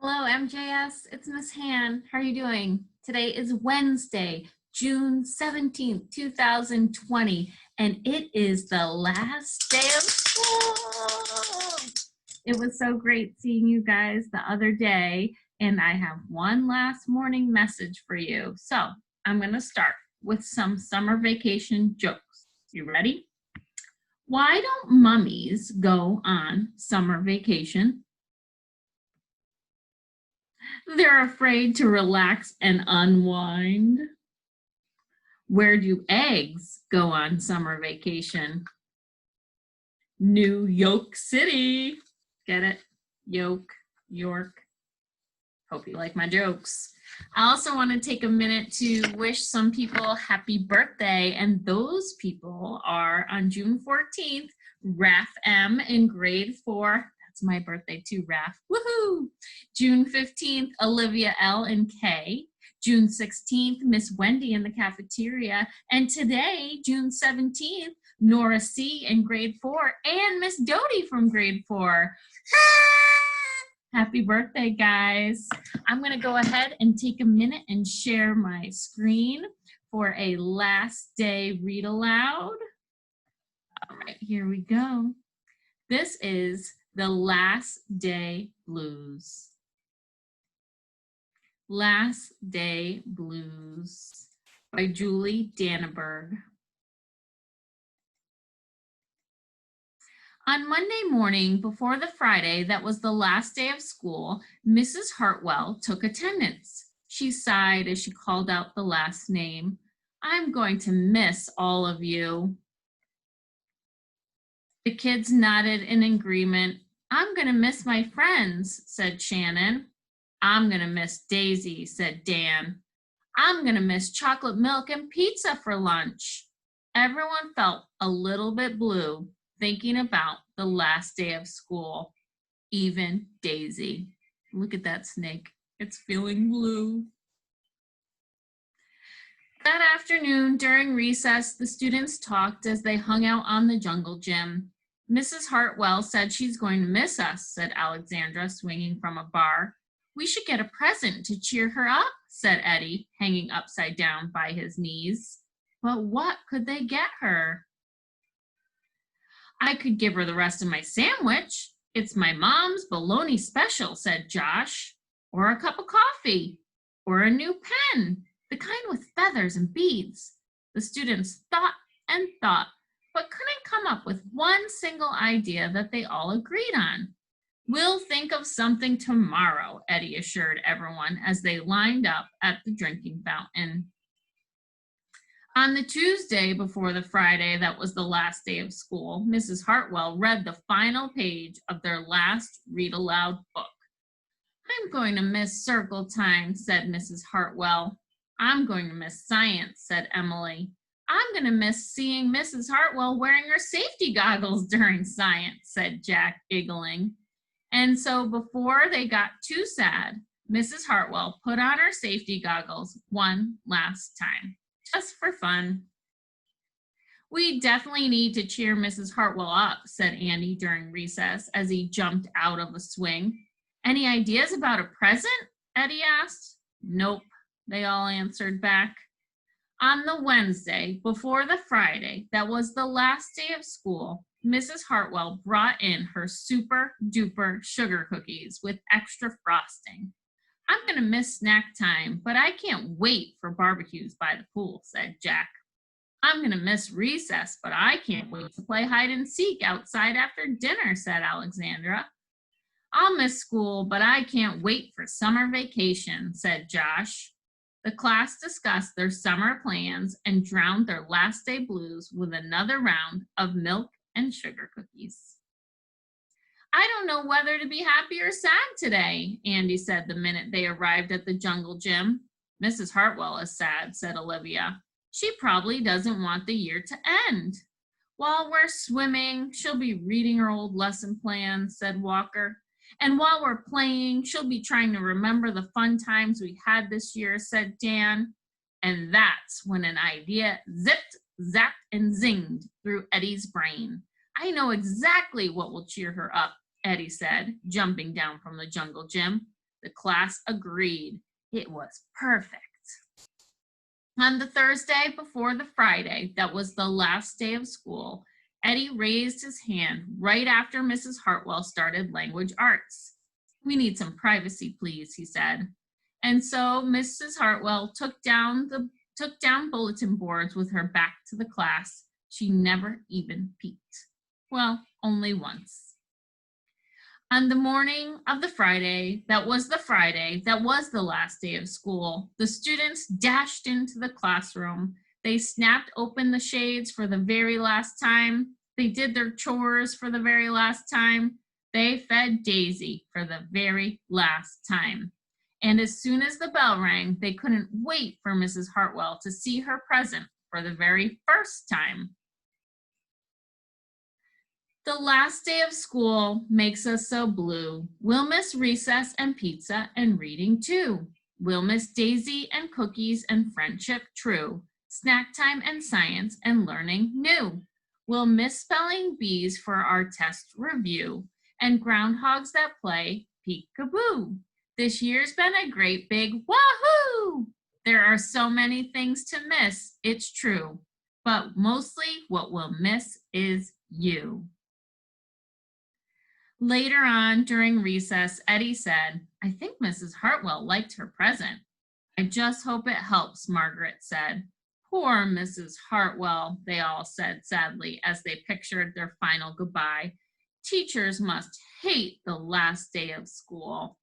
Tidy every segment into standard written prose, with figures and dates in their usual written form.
Hello, MJS. It's Miss Han. How are you doing? Today is Wednesday, June 17th, 2020, and it is the last day of school. It was so great seeing you guys the other day, and I have one last morning message for you. So I'm going to start with some summer vacation jokes. You ready? Why don't mummies go on summer vacation? They're afraid to relax and unwind. Where do eggs go on summer vacation? New York City. Get it? Yoke, York. Hope you like my jokes. I also want to take a minute to wish some people happy birthday, and those people are on June 14th, Raf M in grade 4. That's my birthday too, Raf. Woohoo! June 15th, Olivia L and K. June 16th, Miss Wendy in the cafeteria. And today, June 17th, Nora C in grade 4 and Miss Dodie from grade 4. Happy birthday, guys. I'm going to go ahead and take a minute and share my screen for a last day read aloud. All right, here we go. This is The Last Day Blues. Last Day Blues by Julie Danneberg. On Monday morning, before the Friday that was the last day of school, Mrs. Hartwell took attendance. She sighed as she called out the last name. I'm going to miss all of you. The kids nodded in agreement. I'm going to miss my friends, said Shannon. I'm going to miss Daisy, said Dan. I'm going to miss chocolate milk and pizza for lunch. Everyone felt a little bit blue thinking about the last day of school. Even Daisy. Look at that snake. It's feeling blue. That afternoon, during recess, the students talked as they hung out on the jungle gym. Mrs. Hartwell said she's going to miss us, said Alexandra, swinging from a bar. We should get a present to cheer her up, said Eddie, hanging upside down by his knees. But what could they get her? I could give her the rest of my sandwich. It's my mom's bologna special, said Josh. Or a cup of coffee. Or a new pen, the kind with feathers and beads. The students thought and thought, but couldn't come up with one single idea that they all agreed on. We'll think of something tomorrow, Eddie assured everyone as they lined up at the drinking fountain. On the Tuesday before the Friday that was the last day of school, Mrs. Hartwell read the final page of their last read-aloud book. I'm going to miss circle time, said Mrs. Hartwell. I'm going to miss science, said Emily. I'm going to miss seeing Mrs. Hartwell wearing her safety goggles during science, said Jack, giggling. And so before they got too sad, Mrs. Hartwell put on her safety goggles one last time. Just for fun. We definitely need to cheer Mrs. Hartwell up, said Andy during recess as he jumped out of a swing. Any ideas about a present? Eddie asked. Nope, they all answered back. On the Wednesday before the Friday that was the last day of school, Mrs. Hartwell brought in her super duper sugar cookies with extra frosting. I'm going to miss snack time, but I can't wait for barbecues by the pool, said Jack. I'm going to miss recess, but I can't wait to play hide and seek outside after dinner, said Alexandra. I'll miss school, but I can't wait for summer vacation, said Josh. The class discussed their summer plans and drowned their last day blues with another round of milk and sugar cookies. I don't know whether to be happy or sad today, Andy said the minute they arrived at the jungle gym. Mrs. Hartwell is sad, said Olivia. She probably doesn't want the year to end. While we're swimming, she'll be reading her old lesson plans, said Walker. And while we're playing, she'll be trying to remember the fun times we had this year, said Dan. And that's when an idea zipped, zapped, and zinged through Eddie's brain. I know exactly what will cheer her up, Eddie said, jumping down from the jungle gym. The class agreed. It was perfect. On the Thursday before the Friday, that was the last day of school, Eddie raised his hand right after Mrs. Hartwell started language arts. "We need some privacy, please," he said. And so Mrs. Hartwell took down bulletin boards with her back to the class. She never even peeked. Well, only once. On the morning of the Friday, that was the last day of school, the students dashed into the classroom. They snapped open the shades for the very last time. They did their chores for the very last time. They fed Daisy for the very last time. And as soon as the bell rang, they couldn't wait for Mrs. Hartwell to see her present for the very first time. The last day of school makes us so blue. We'll miss recess and pizza and reading too. We'll miss Daisy and cookies and friendship true. Snack time and science and learning new. We'll miss spelling bees for our test review and groundhogs that play peekaboo. This year's been a great big wahoo! There are so many things to miss, it's true, but mostly what we'll miss is you. Later on during recess, Eddie said, "I think Mrs. Hartwell liked her present." "I just hope it helps," Margaret said. "Poor Mrs. Hartwell," they all said sadly as they pictured their final goodbye. "Teachers must hate the last day of school."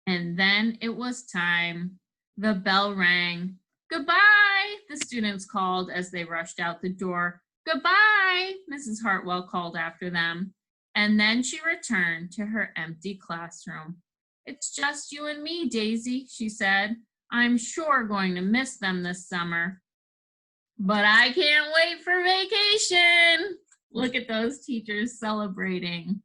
And then it was time. The bell rang. "Goodbye," the students called as they rushed out the door. "Goodbye," Mrs. Hartwell called after them. And then she returned to her empty classroom. "It's just you and me, Daisy," she said. "I'm sure going to miss them this summer. But I can't wait for vacation." Look at those teachers celebrating.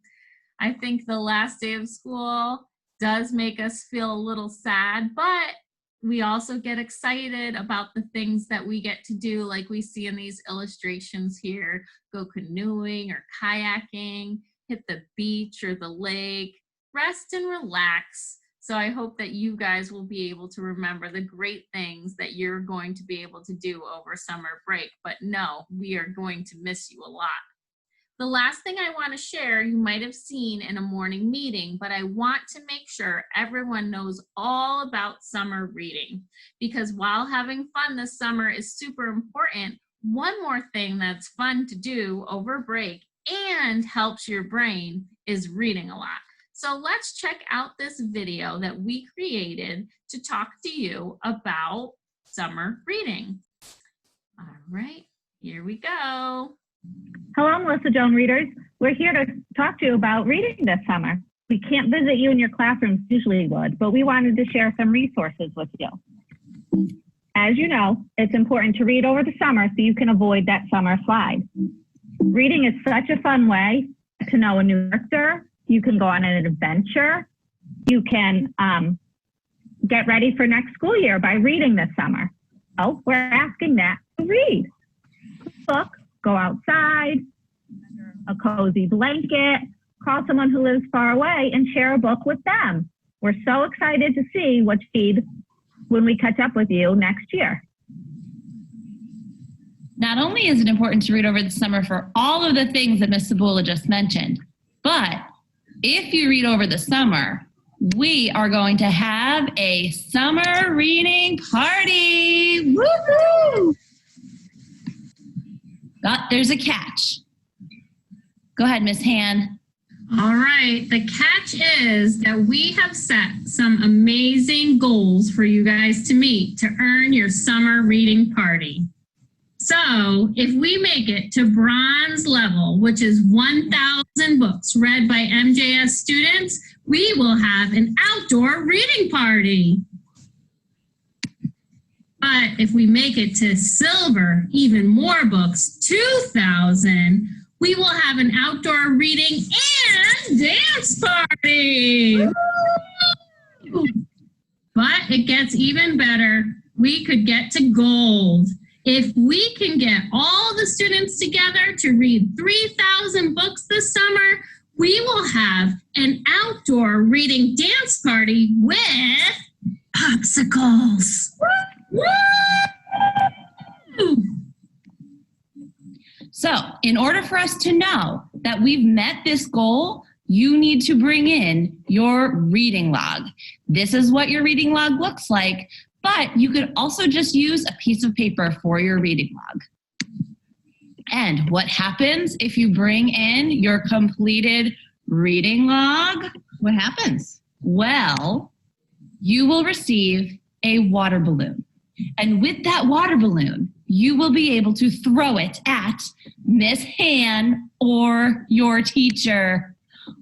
I think the last day of school does make us feel a little sad, but we also get excited about the things that we get to do, like we see in these illustrations here. Go canoeing or kayaking, hit the beach or the lake, rest and relax. So I hope that you guys will be able to remember the great things that you're going to be able to do over summer break. But no, we are going to miss you a lot. The last thing I want to share, you might have seen in a morning meeting, but I want to make sure everyone knows all about summer reading, because while having fun this summer is super important, one more thing that's fun to do over break and helps your brain is reading a lot. So let's check out this video that we created to talk to you about summer reading. All right, here we go. Hello, Melissa Joan readers. We're here to talk to you about reading this summer. We can't visit you in your classrooms usually would, but we wanted to share some resources with you. As you know, it's important to read over the summer so you can avoid that summer slide. Reading is such a fun way to know a new character. You can go on an adventure. You can get ready for next school year by reading this summer. So we're asking that to read. Book. Go outside, a cozy blanket, call someone who lives far away and share a book with them. We're so excited to see what you read when we catch up with you next year. Not only is it important to read over the summer for all of the things that Ms. Sabula just mentioned, but if you read over the summer, we are going to have a summer reading party. Woo-hoo! There's a catch. Go ahead, Miss Han. All right, the catch is that we have set some amazing goals for you guys to meet to earn your summer reading party. So if we make it to bronze level, which is 1,000 books read by MJS students, we will have an outdoor reading party. But if we make it to silver, even more books, 2,000, we will have an outdoor reading and dance party. But it gets even better. We could get to gold. If we can get all the students together to read 3,000 books this summer, We will have an outdoor reading dance party with popsicles. Woo! So, in order for us to know that we've met this goal, you need to bring in your reading log. This is what your reading log looks like, but you could also just use a piece of paper for your reading log. And what happens if you bring in your completed reading log? What happens? Well, you will receive a water balloon. And with that water balloon, you will be able to throw it at Miss Han or your teacher.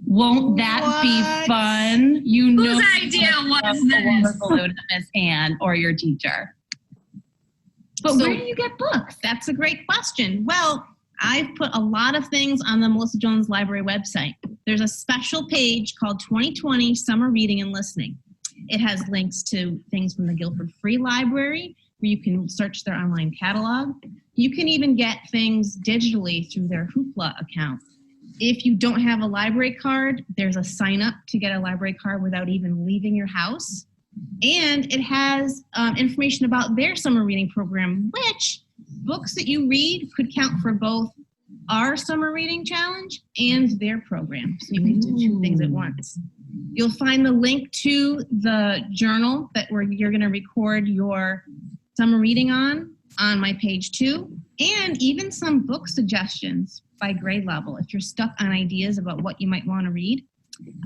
Won't that be fun? You know, whose idea was a this? water balloon at Miss Han or your teacher. But So- where do you get books? That's a great question. Well, I've put a lot of things on the Melissa Jones Library website. There's a special page called 2020 Summer Reading and Listening. It has links to things from the Guilford Free Library, where you can search their online catalog. You can even get things digitally through their Hoopla account. If you don't have a library card, there's a sign up to get a library card without even leaving your house. And it has information about their summer reading program, which books that you read could count for both our summer reading challenge and their program. So you can do two things at once. You'll find the link to the journal that you're going to record your summer reading on my page 2, and even some book suggestions by grade level if you're stuck on ideas about what you might want to read.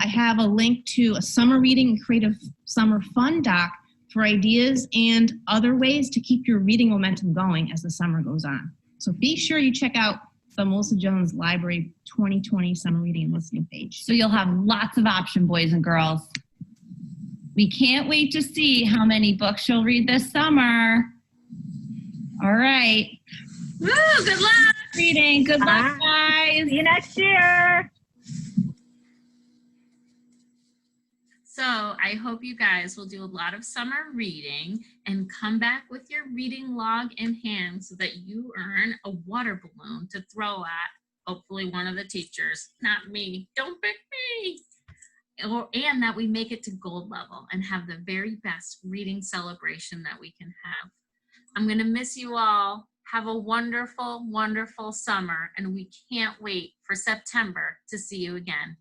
I have a link to a summer reading and creative summer fun doc for ideas and other ways to keep your reading momentum going as the summer goes on. So be sure you check out the Melissa Jones Library 2020 Summer Reading and Listening page. So you'll have lots of options, boys and girls. We can't wait to see how many books you'll read this summer. All right. Woo, good luck. Reading. Good luck, guys. See you next year. So I hope you guys will do a lot of summer reading and come back with your reading log in hand so that you earn a water balloon to throw at hopefully one of the teachers, not me. Don't pick me. And that we make it to gold level and have the very best reading celebration that we can have. I'm going to miss you all. Have a wonderful, wonderful summer, and we can't wait for September to see you again.